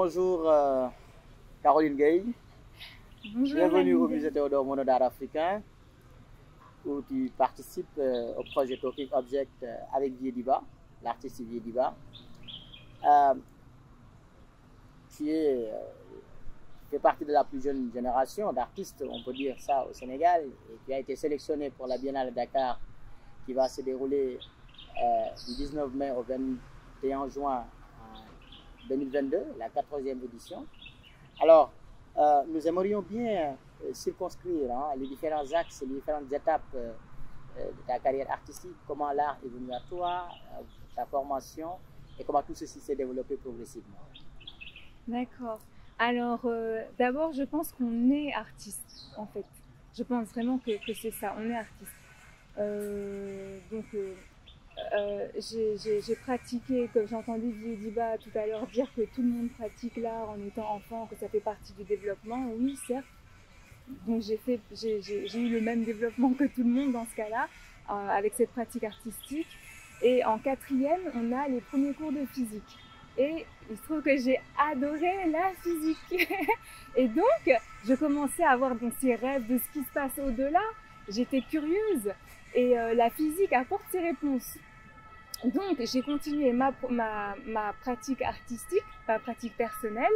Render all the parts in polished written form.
bonjour Caroline Gueye. Bonjour. Bienvenue au musée Théodore Monod d'art africain où tu participes au projet Talking Object avec Viediba, l'artiste Viediba. Tu fais partie de la plus jeune génération d'artistes, on peut dire ça, au Sénégal, et tu as été sélectionné pour la Biennale de Dakar qui va se dérouler du 19 mai au 21 juin 2022, la 14e édition. Alors, nous aimerions bien circonscrire les différents axes, les différentes étapes de ta carrière artistique, comment l'art est venu à toi, ta formation et comment tout ceci s'est développé progressivement. D'accord. Alors, d'abord, je pense qu'on est artiste, en fait. Je pense vraiment que c'est ça, on est artiste. J'ai pratiqué, comme j'ai entendu Viediba tout à l'heure dire que tout le monde pratique l'art en étant enfant, que ça fait partie du développement. Oui, certes. Donc j'ai eu le même développement que tout le monde dans ce cas-là, avec cette pratique artistique. Et en quatrième, on a les premiers cours de physique. Et il se trouve que j'ai adoré la physique. Et donc, je commençais à avoir ces rêves de ce qui se passe au-delà. J'étais curieuse. Et la physique apporte ses réponses. Donc, j'ai continué ma pratique artistique, ma pratique personnelle.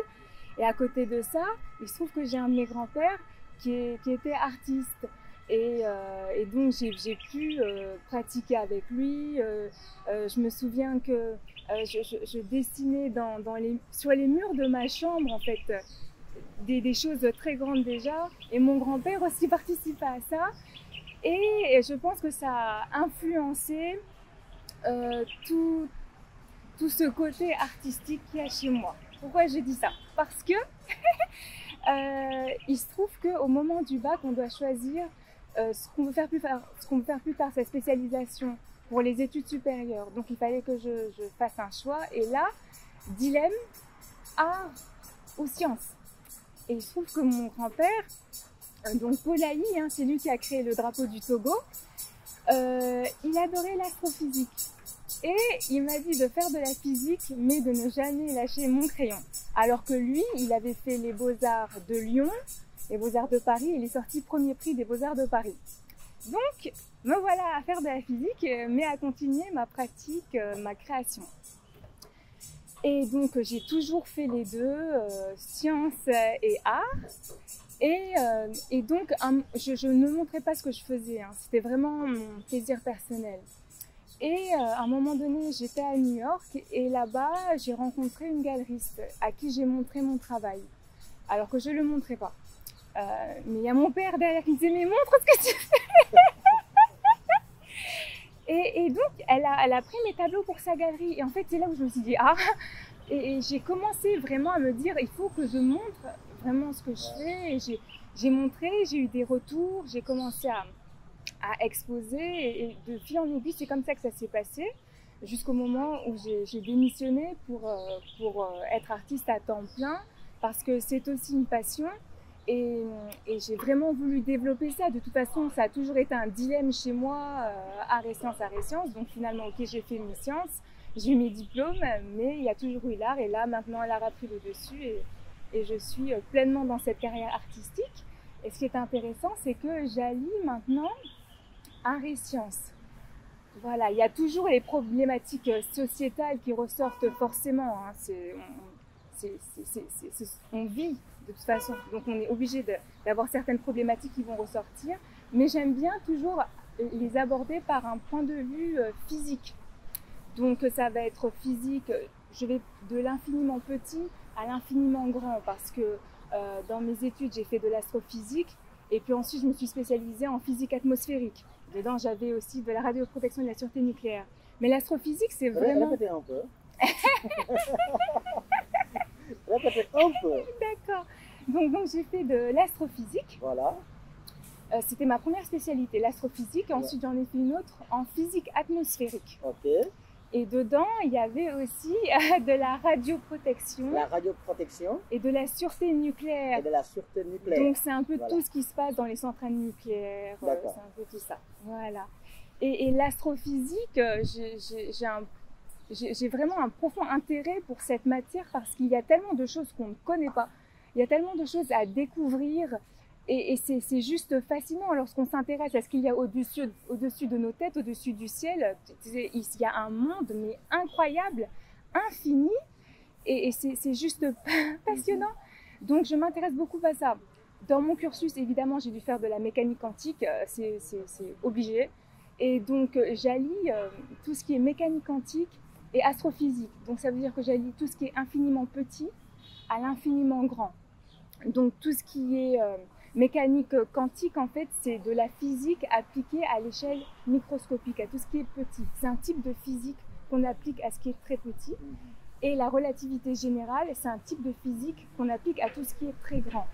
Et à côté de ça, il se trouve que j'ai un de mes grands-pères qui était artiste. Et donc, j'ai pu pratiquer avec lui. Je me souviens que je dessinais sur les murs de ma chambre, en fait, des choses très grandes déjà. Et mon grand-père aussi participait à ça. Et je pense que ça a influencé tout ce côté artistique qu'il y a chez moi. Pourquoi je dis ça? Parce que il se trouve qu'au moment du bac, on doit choisir ce qu'on veut faire plus tard, sa spécialisation pour les études supérieures. Donc il fallait que je fasse un choix. Et là, dilemme, art ou sciences. Et il se trouve que mon grand-père, donc Polaï, c'est lui qui a créé le drapeau du Togo, il adorait l'astrophysique. Et il m'a dit de faire de la physique, mais de ne jamais lâcher mon crayon. Alors que lui, il avait fait les Beaux-Arts de Lyon, les Beaux-Arts de Paris, et il est sorti premier prix des Beaux-Arts de Paris. Donc, me voilà à faire de la physique, mais à continuer ma pratique, ma création. Et donc, j'ai toujours fait les deux, sciences et art. Et donc, je ne montrais pas ce que je faisais, c'était vraiment mon plaisir personnel. Et à un moment donné, j'étais à New York et là-bas, j'ai rencontré une galeriste à qui j'ai montré mon travail, alors que je ne le montrais pas. Mais il y a mon père derrière qui me disait « Mais montre ce que tu fais !» Et donc, elle a pris mes tableaux pour sa galerie. Et en fait, c'est là où je me suis dit « Ah !» Et j'ai commencé vraiment à me dire « Il faut que je montre vraiment ce que je fais. » Et j'ai montré, j'ai eu des retours, j'ai commencé à exposer et de fil en aiguille, c'est comme ça que ça s'est passé jusqu'au moment où j'ai démissionné pour être artiste à temps plein parce que c'est aussi une passion et j'ai vraiment voulu développer ça. De toute façon, ça a toujours été un dilemme chez moi, art et sciences. Donc finalement, ok, j'ai fait mes sciences, j'ai eu mes diplômes, mais il y a toujours eu l'art et là maintenant l'art a pris le dessus et je suis pleinement dans cette carrière artistique. Et ce qui est intéressant, c'est que j'allie maintenant art et sciences. Voilà, il y a toujours les problématiques sociétales qui ressortent forcément. On vit de toute façon, donc on est obligé d'avoir certaines problématiques qui vont ressortir. Mais j'aime bien toujours les aborder par un point de vue physique. Donc ça va être physique, je vais de l'infiniment petit à l'infiniment grand parce que dans mes études, j'ai fait de l'astrophysique et puis ensuite, je me suis spécialisée en physique atmosphérique. Dedans, j'avais aussi de la radioprotection et de la sûreté nucléaire. Mais l'astrophysique, c'est vraiment... Répétez un peu. Répétez un peu. D'accord. Donc j'ai fait de l'astrophysique. Voilà. C'était ma première spécialité, l'astrophysique. Ensuite, j'en ai fait une autre en physique atmosphérique. Ok. Et dedans, il y avait aussi de la radioprotection. La radioprotection. Et de la sûreté nucléaire. Et de la sûreté nucléaire. Donc c'est un peu tout ce qui se passe dans les centrales nucléaires. C'est un peu tout ça. Voilà. Et l'astrophysique, j'ai j'ai vraiment un profond intérêt pour cette matière parce qu'il y a tellement de choses qu'on ne connaît pas. Il y a tellement de choses à découvrir et c'est juste fascinant lorsqu'on s'intéresse à ce qu'il y a au-dessus de nos têtes, au-dessus du ciel. Il y a un monde mais incroyable, infini et c'est juste passionnant. Donc je m'intéresse beaucoup à ça. Dans mon cursus, évidemment, j'ai dû faire de la mécanique quantique, c'est obligé. Et donc j'allie tout ce qui est mécanique quantique et astrophysique. Donc ça veut dire que j'allie tout ce qui est infiniment petit à l'infiniment grand. Donc tout ce qui est mécanique quantique, en fait, c'est de la physique appliquée à l'échelle microscopique, à tout ce qui est petit. C'est un type de physique qu'on applique à ce qui est très petit. Et la relativité générale, c'est un type de physique qu'on applique à tout ce qui est très grand.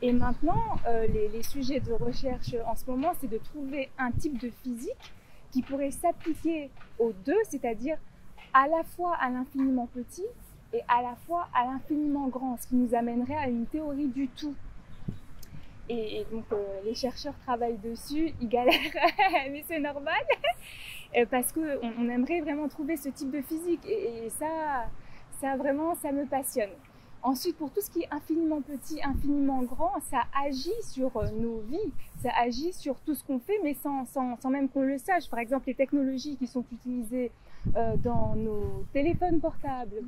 Et maintenant, les sujets de recherche en ce moment, c'est de trouver un type de physique qui pourrait s'appliquer aux deux, c'est-à-dire à la fois à l'infiniment petit et à la fois à l'infiniment grand, ce qui nous amènerait à une théorie du tout. Et donc les chercheurs travaillent dessus, ils galèrent, mais c'est normal, parce qu'on aimerait vraiment trouver ce type de physique, et ça vraiment, ça me passionne. Ensuite, pour tout ce qui est infiniment petit, infiniment grand, ça agit sur nos vies, ça agit sur tout ce qu'on fait, mais sans même qu'on le sache. Par exemple, les technologies qui sont utilisées dans nos téléphones portables,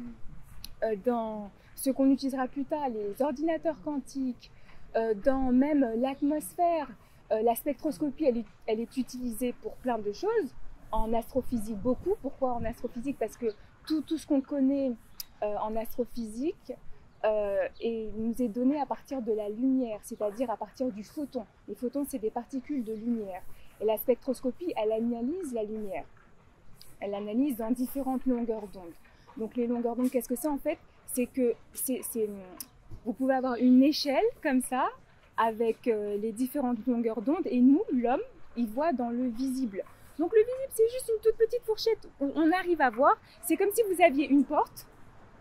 dans ce qu'on utilisera plus tard, les ordinateurs quantiques, dans même l'atmosphère, la spectroscopie, elle est utilisée pour plein de choses. En astrophysique, beaucoup. Pourquoi en astrophysique? Parce que tout ce qu'on connaît en astrophysique nous est donné à partir de la lumière, c'est-à-dire à partir du photon. Les photons, c'est des particules de lumière. Et la spectroscopie, elle analyse la lumière. Elle l'analyse dans différentes longueurs d'onde. Donc les longueurs d'onde, qu'est-ce que c'est en fait? C'est que vous pouvez avoir une échelle comme ça, avec les différentes longueurs d'onde, et nous, l'homme, il voit dans le visible. Donc le visible, c'est juste une toute petite fourchette. On arrive à voir. C'est comme si vous aviez une porte,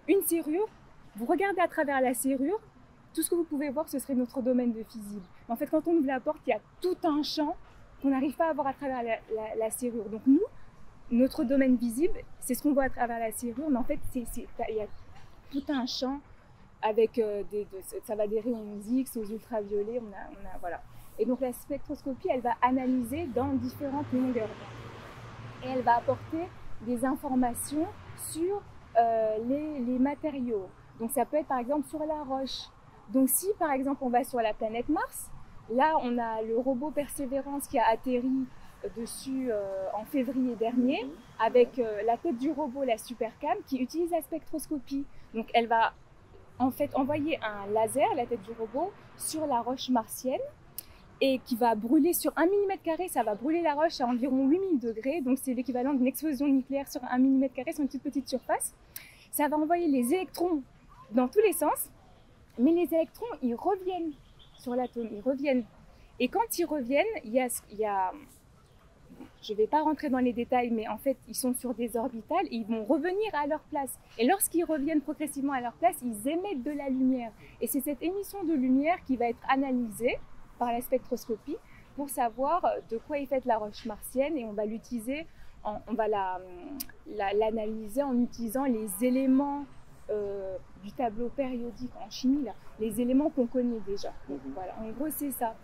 une serrure. Vous regardez à travers la serrure. Tout ce que vous pouvez voir, ce serait notre domaine de visible. En fait, quand on ouvre la porte, il y a tout un champ qu'on n'arrive pas à voir à travers la serrure. Donc nous, notre domaine visible, c'est ce qu'on voit à travers la serrure. Mais en fait, il y a tout un champ avec ça va des rayons X aux ultraviolets. Voilà. Et donc la spectroscopie, elle va analyser dans différentes longueurs d'onde. Et elle va apporter des informations sur les matériaux. Donc ça peut être par exemple sur la roche. Donc si par exemple on va sur la planète Mars, là on a le robot Persévérance qui a atterri dessus en février dernier, avec la tête du robot, la Supercam, qui utilise la spectroscopie. Donc elle va en fait envoyer un laser, la tête du robot, sur la roche martienne, et qui va brûler sur 1 mm², ça va brûler la roche à environ 8000 degrés, donc c'est l'équivalent d'une explosion nucléaire sur 1 mm² sur une toute petite surface. Ça va envoyer les électrons dans tous les sens, mais les électrons, ils reviennent sur l'atome, ils reviennent. Et quand ils reviennent, il y a je ne vais pas rentrer dans les détails, mais en fait, ils sont sur des orbitales et ils vont revenir à leur place. Et lorsqu'ils reviennent progressivement à leur place, ils émettent de la lumière. Et c'est cette émission de lumière qui va être analysée par la spectroscopie pour savoir de quoi est faite la roche martienne, et on va l'utiliser, on va l'analyser en utilisant les éléments du tableau périodique en chimie, là, les éléments qu'on connaît déjà. Donc, voilà, en gros, c'est ça.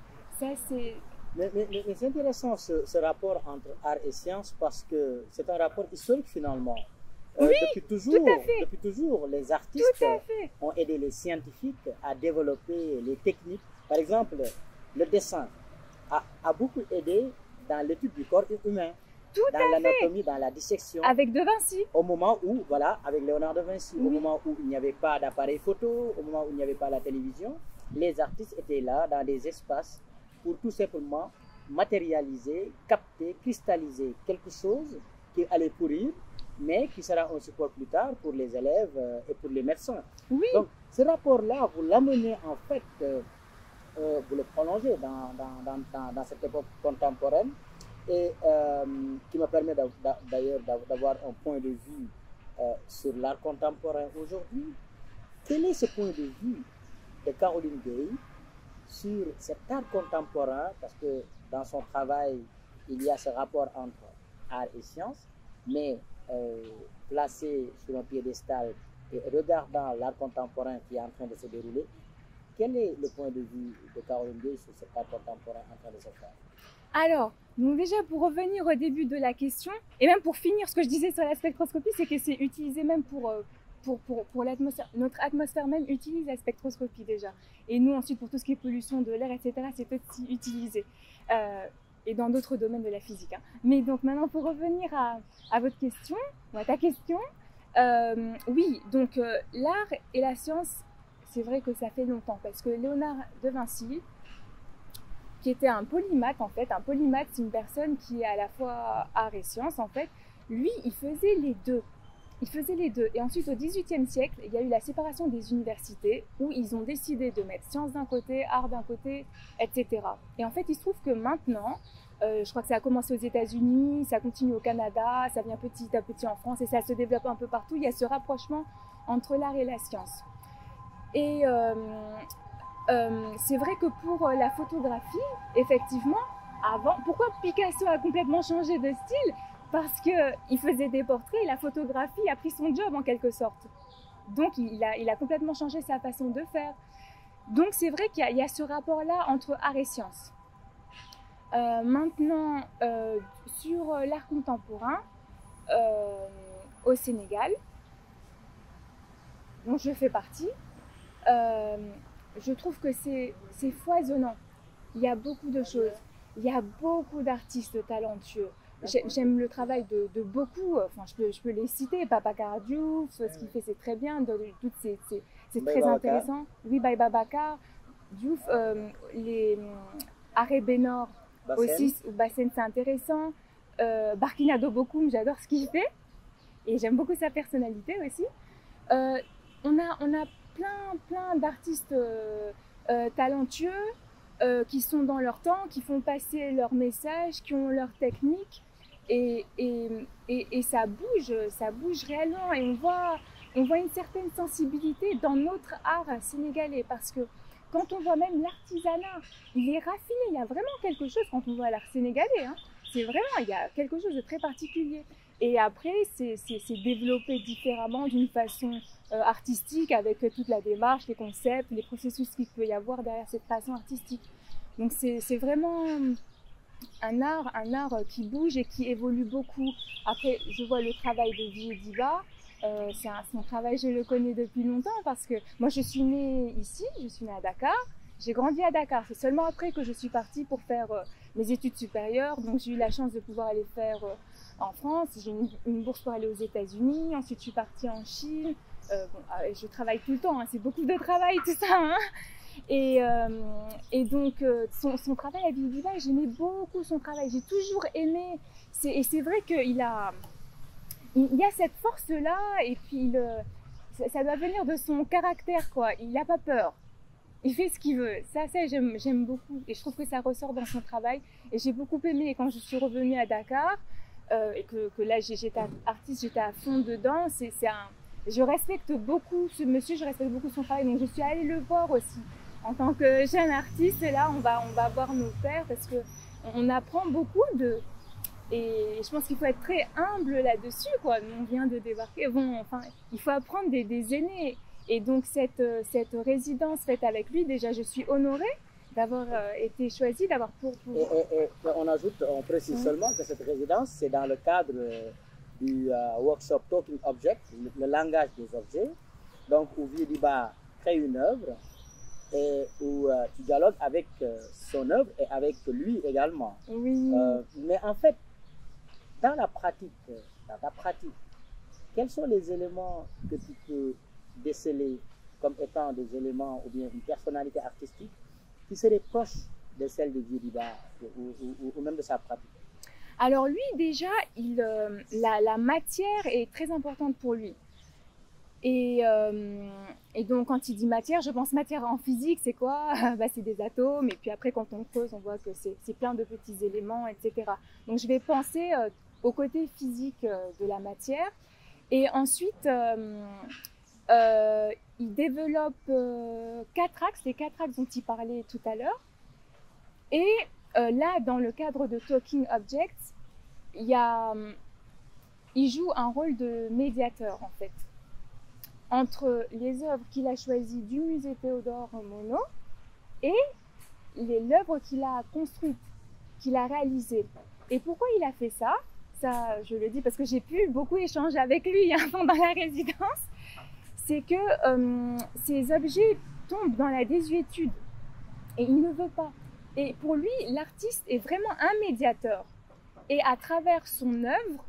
Mais c'est intéressant ce rapport entre art et science, parce que c'est un rapport historique finalement. Oui, depuis toujours, les artistes ont aidé les scientifiques à développer les techniques. Par exemple, le dessin a beaucoup aidé dans l'étude du corps humain, dans l'anatomie, dans la dissection. Avec De Vinci. Au moment où, voilà, avec Léonard de Vinci, au moment où il n'y avait pas d'appareil photo, au moment où il n'y avait pas la télévision, les artistes étaient là dans des espaces pour tout simplement matérialiser, capter, cristalliser quelque chose qui allait pourrir, mais qui sera un support plus tard pour les élèves et pour les médecins. Oui. Donc, ce rapport-là, vous l'amenez en fait, vous le prolongez dans cette époque contemporaine, et qui me permet d'ailleurs d'avoir un point de vue sur l'art contemporain aujourd'hui. Quel est ce point de vue de Caroline Gueye sur cet art contemporain, parce que dans son travail, il y a ce rapport entre art et science, mais placé sur un piédestal et regardant l'art contemporain qui est en train de se dérouler, quel est le point de vue de Caroline Gueye sur cet art contemporain en train de se faire? Alors, donc déjà pour revenir au début de la question, et même pour finir ce que je disais sur la spectroscopie, c'est que c'est utilisé même pour l'atmosphère. Notre atmosphère même utilise la spectroscopie déjà. Et nous ensuite pour tout ce qui est pollution de l'air, etc., c'est aussi utilisé. Et dans d'autres domaines de la physique. Hein. Mais donc maintenant pour revenir à votre question, ou à ta question, oui, donc l'art et la science, c'est vrai que ça fait longtemps, parce que Léonard de Vinci, qui était un polymathe en fait, un polymathe c'est une personne qui est à la fois art et science en fait, lui il faisait les deux. Il faisait les deux. Et ensuite, au XVIIIe siècle, il y a eu la séparation des universités où ils ont décidé de mettre science d'un côté, art d'un côté, etc. Et en fait, il se trouve que maintenant, je crois que ça a commencé aux États-Unis, ça continue au Canada, ça vient petit à petit en France et ça se développe un peu partout. Il y a ce rapprochement entre l'art et la science. Et c'est vrai que pour la photographie, effectivement, avant, pourquoi Picasso a complètement changé de style? Parce qu'il faisait des portraits et la photographie a pris son job en quelque sorte. Donc il a complètement changé sa façon de faire. Donc c'est vrai qu'il y a ce rapport-là entre art et science. Maintenant, sur l'art contemporain, au Sénégal, dont je fais partie, je trouve que c'est foisonnant. Il y a beaucoup de choses. Il y a beaucoup d'artistes talentueux. J'aime le travail de beaucoup, enfin je peux les citer, Babacar Diouf, ce qu'il fait c'est très bien, c'est très intéressant. Oui, Babacar Diouf, les Arrêt Bénor aussi, Bassène c'est intéressant. Barkina Bokoum, j'adore ce qu'il fait et j'aime beaucoup sa personnalité aussi. On a plein d'artistes talentueux qui sont dans leur temps, qui font passer leur message, qui ont leur technique. Et ça bouge réellement et on voit une certaine sensibilité dans notre art sénégalais parce que quand on voit même l'artisanat, il est raffiné, il y a vraiment quelque chose quand on voit l'art sénégalais, hein, c'est vraiment, il y a quelque chose de très particulier. Et après, c'est développé différemment d'une façon artistique avec toute la démarche, les concepts, les processus qu'il peut y avoir derrière cette façon artistique. Donc c'est vraiment un art qui bouge et qui évolue beaucoup. Après, je vois le travail de Vieux Diba. Son travail, je le connais depuis longtemps parce que moi, je suis née ici, je suis née à Dakar. J'ai grandi à Dakar. C'est seulement après que je suis partie pour faire mes études supérieures. Donc, j'ai eu la chance de pouvoir aller faire en France. J'ai une bourse pour aller aux États-Unis. Ensuite, je suis partie en Chine. Je travaille tout le temps. Hein. C'est beaucoup de travail, tout ça. Hein. Et donc, son travail à Vieux-Diba, j'aimais beaucoup son travail. J'ai toujours aimé. Et c'est vrai qu'il y a cette force-là, et puis ça doit venir de son caractère, quoi. Il n'a pas peur. Il fait ce qu'il veut. Ça j'aime beaucoup. Et je trouve que ça ressort dans son travail. Et j'ai beaucoup aimé quand je suis revenue à Dakar, et que là, j'étais artiste, j'étais à fond dedans. Je respecte beaucoup ce monsieur, je respecte beaucoup son travail. Donc, je suis allée le voir aussi. En tant que jeune artiste, et là, on va voir nos pairs parce qu'on apprend beaucoup et je pense qu'il faut être très humble là-dessus, quoi. On vient de débarquer. Bon, enfin, il faut apprendre des aînés. Et donc, cette résidence faite avec lui, déjà, je suis honorée d'avoir été choisie, d'avoir Et on précise seulement que cette résidence, c'est dans le cadre du workshop Talking Object, le langage des objets, donc où Vieux-Diba crée une œuvre et où tu dialogues avec son œuvre et avec lui également. Oui. Mais en fait, dans ta pratique, quels sont les éléments que tu peux déceler comme étant des éléments ou bien une personnalité artistique qui serait proche de celle de Vieux-Diba ou même de sa pratique? Alors lui, déjà, la matière est très importante pour lui. Et donc, quand il dit matière, je pense matière en physique, c'est quoi? C'est des atomes, et puis après, quand on creuse, on voit que c'est plein de petits éléments, etc. Donc, je vais penser au côté physique de la matière. Et ensuite, il développe 4 axes, les 4 axes dont il parlait tout à l'heure. Et là, dans le cadre de Talking Objects, il y a il joue un rôle de médiateur en fait entre les œuvres qu'il a choisies du musée Théodore Monod et l'œuvre qu'il a construite, qu'il a réalisée. Et pourquoi il a fait ça? Ça, je le dis parce que j'ai pu beaucoup échanger avec lui pendant la résidence. C'est que ces objets tombent dans la désuétude et il ne veut pas. Et pour lui, l'artiste est vraiment un médiateur. Et à travers son œuvre,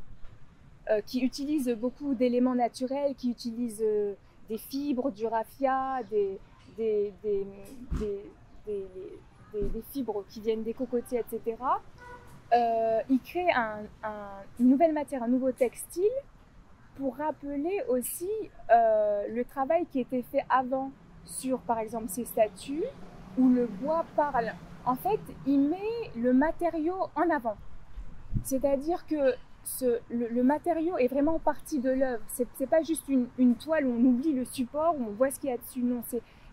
qui utilise beaucoup d'éléments naturels, qui utilise des fibres, du raffia, des fibres qui viennent des cocotiers, etc. Il crée une nouvelle matière, un nouveau textile pour rappeler aussi le travail qui était fait avant sur, par exemple, ces statues où le bois parle. En fait, il met le matériau en avant. C'est-à-dire que le matériau est vraiment partie de l'œuvre. C'est pas juste une toile où on oublie le support, où on voit ce qu'il y a dessus. Non,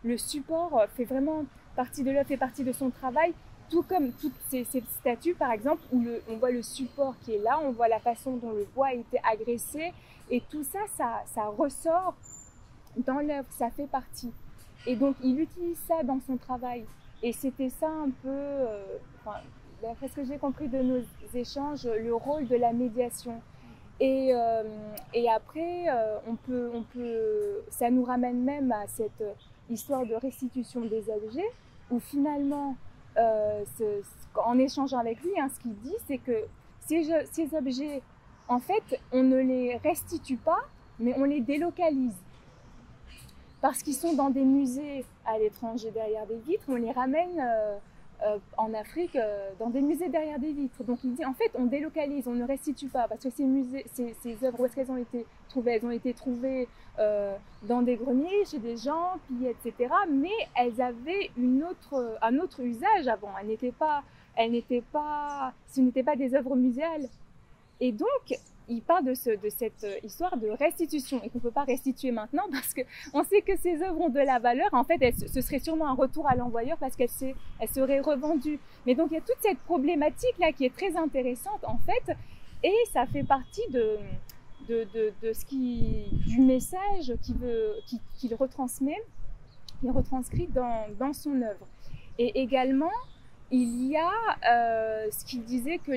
le support fait vraiment partie de l'œuvre, fait partie de son travail. Tout comme toutes ces statues, par exemple, où on voit le support qui est là, on voit la façon dont le bois a été agressé. Et tout ça, ça ressort dans l'œuvre, ça fait partie. Et donc, il utilise ça dans son travail. Et c'était ça un peu, d'après ce que j'ai compris de nos échanges, le rôle de la médiation. Et après, ça nous ramène même à cette histoire de restitution des objets, où finalement, en échangeant avec lui, ce qu'il dit, c'est que ces objets, en fait, on ne les restitue pas, mais on les délocalise. Parce qu'ils sont dans des musées à l'étranger derrière des vitres, on les ramène en Afrique dans des musées derrière des vitres. Donc il dit, en fait, on délocalise, on ne restitue pas, parce que ces œuvres, où est-ce qu'elles ont été trouvées? Elles ont été trouvées dans des greniers, chez des gens, pillées, etc. Mais elles avaient un autre usage avant. Ce n'étaient pas des œuvres muséales. Et donc, il parle de cette histoire de restitution et qu'on ne peut pas restituer maintenant parce qu'on sait que ces œuvres ont de la valeur. En fait, ce serait sûrement un retour à l'envoyeur parce qu'elles seraient revendues. Mais donc, il y a toute cette problématique-là qui est très intéressante, en fait, et ça fait partie du message qu'il retransmet, qu'il retranscrit dans son œuvre. Et également, il y a ce qu'il disait que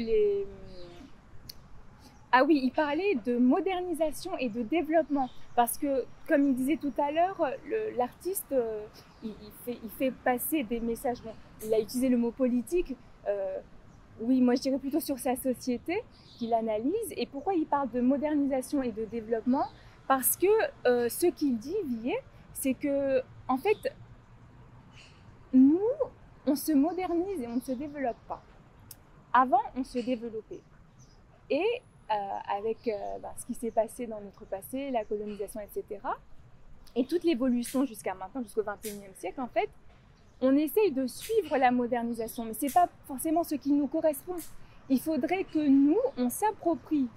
Ah oui, il parlait de modernisation et de développement parce que, comme il disait tout à l'heure, l'artiste, il fait passer des messages. Bon, il a utilisé le mot politique. Oui, moi je dirais plutôt sur sa société qu'il analyse. Et pourquoi il parle de modernisation et de développement? Parce que ce qu'il dit, Villiers, c'est que, en fait, nous, on se modernise et on ne se développe pas. Avant, on se développait. Et avec ce qui s'est passé dans notre passé, la colonisation, etc. Et toute l'évolution jusqu'à maintenant, jusqu'au XXIe siècle, en fait, on essaye de suivre la modernisation, mais ce n'est pas forcément ce qui nous correspond. Il faudrait que nous, on s'approprie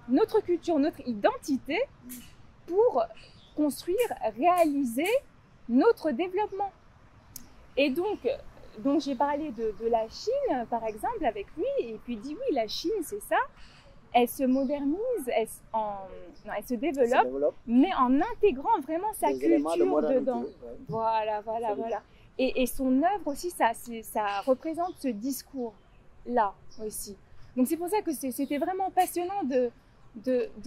notre culture, notre identité pour construire, réaliser notre développement. Et donc j'ai parlé de la Chine, par exemple, avec lui, et puis il dit oui, la Chine, c'est ça. Elle se modernise, elle se développe, mais en intégrant vraiment sa culture dedans. Ouais. Voilà. Et son œuvre aussi, ça représente ce discours-là aussi. Donc c'est pour ça que c'était vraiment passionnant de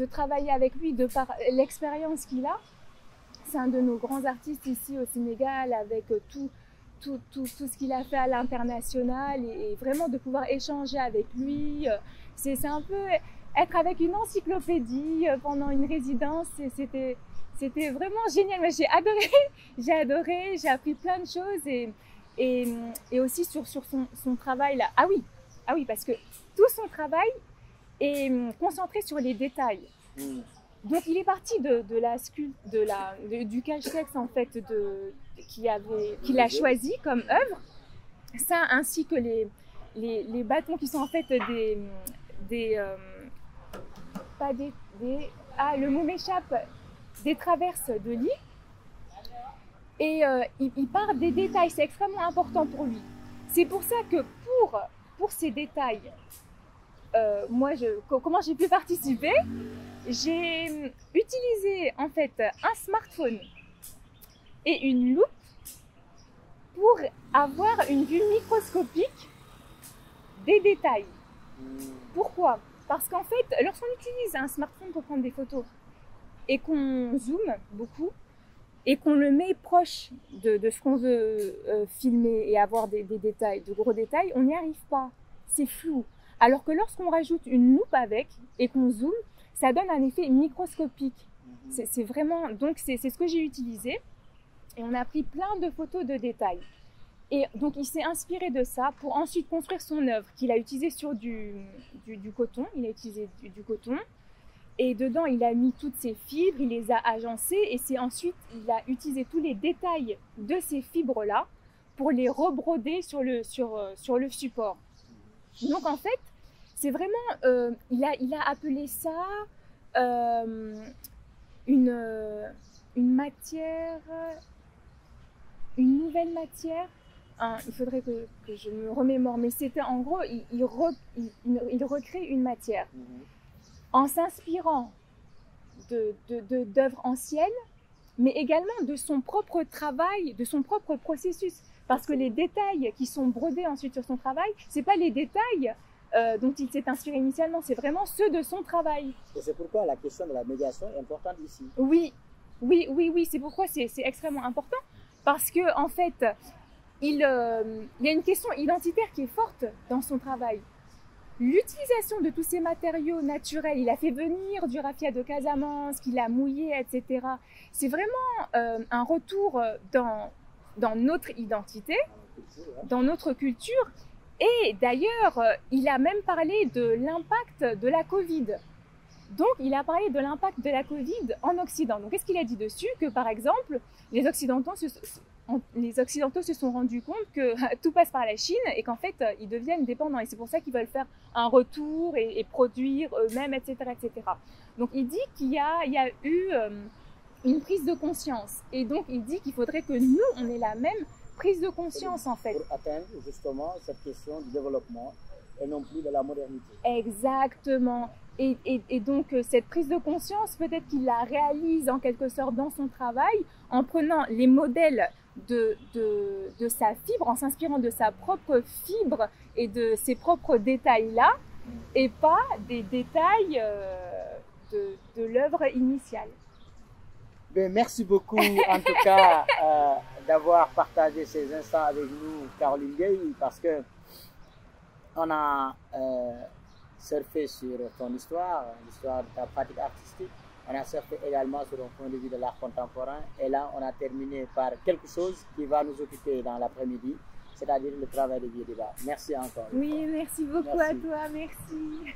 travailler avec lui, de par l'expérience qu'il a. C'est un de nos grands artistes ici au Sénégal, avec tout ce qu'il a fait à l'international, et vraiment de pouvoir échanger avec lui. C'est un peu être avec une encyclopédie pendant une résidence. C'était vraiment génial. Mais j'ai adoré, j'ai appris plein de choses et aussi sur son travail là. Ah oui, parce que tout son travail est concentré sur les détails. Donc il est parti du cache-texte en fait qu'il a choisi comme œuvre. Ça, ainsi que les bâtons qui sont en fait le mot m'échappe, des traverses de lit. Et il part des détails, c'est extrêmement important pour lui. C'est pour ça que pour ces détails, comment j'ai pu participer? J'ai utilisé en fait un smartphone et une loupe pour avoir une vue microscopique des détails. Pourquoi? Parce qu'en fait, lorsqu'on utilise un smartphone pour prendre des photos et qu'on zoome beaucoup et qu'on le met proche de ce qu'on veut filmer et avoir des détails, de gros détails, on n'y arrive pas. C'est flou. Alors que lorsqu'on rajoute une loupe avec et qu'on zoome, ça donne un effet microscopique. C'est vraiment, donc c'est ce que j'ai utilisé. Et on a pris plein de photos de détails. Et donc il s'est inspiré de ça pour ensuite construire son œuvre qu'il a utilisée sur du coton. Il a utilisé du coton. Et dedans, il a mis toutes ces fibres, il les a agencées. Et c'est ensuite, il a utilisé tous les détails de ces fibres-là pour les rebroder sur le support. Donc en fait, c'est vraiment, il a appelé ça une matière, une nouvelle matière. Il faudrait que je me remémore, mais c'était en gros, il recrée une matière en s'inspirant d'œuvres anciennes, mais également de son propre travail, de son propre processus. Parce que les détails qui sont brodés ensuite sur son travail, ce n'est pas les détails dont il s'est inspiré initialement, c'est vraiment ceux de son travail. Et c'est pourquoi la question de la médiation est importante ici. Oui, c'est pourquoi c'est extrêmement important. Parce que en fait, il y a une question identitaire qui est forte dans son travail. L'utilisation de tous ces matériaux naturels, il a fait venir du raffia de Casamance, qu'il a mouillé, etc. C'est vraiment un retour dans notre identité, dans notre culture. Et d'ailleurs, il a même parlé de l'impact de la Covid. Donc, il a parlé de l'impact de la Covid en Occident. Donc, qu'est-ce qu'il a dit dessus? Que par exemple, les Occidentaux se sont rendus compte que tout passe par la Chine et qu'en fait, ils deviennent dépendants. Et c'est pour ça qu'ils veulent faire un retour et produire eux-mêmes, etc., etc. Donc, il dit qu'il y a eu une prise de conscience. Et donc, il dit qu'il faudrait que nous, on ait la même prise de conscience, en fait. Pour atteindre justement cette question du développement et non plus de la modernité. Exactement. Et donc, cette prise de conscience, peut-être qu'il la réalise en quelque sorte dans son travail en prenant les modèles de sa fibre, en s'inspirant de sa propre fibre et de ses propres détails-là, et pas des détails de l'œuvre initiale. Bien, merci beaucoup en tout cas d'avoir partagé ces instants avec nous, Caroline Gueye, parce que on a surfé sur ton histoire, l'histoire de ta pratique artistique. On a surfé également sur un point de vue de l'art contemporain. Et là, on a terminé par quelque chose qui va nous occuper dans l'après-midi, c'est-à-dire le travail de Vieux Débat. Merci encore. Oui, merci beaucoup à toi, merci.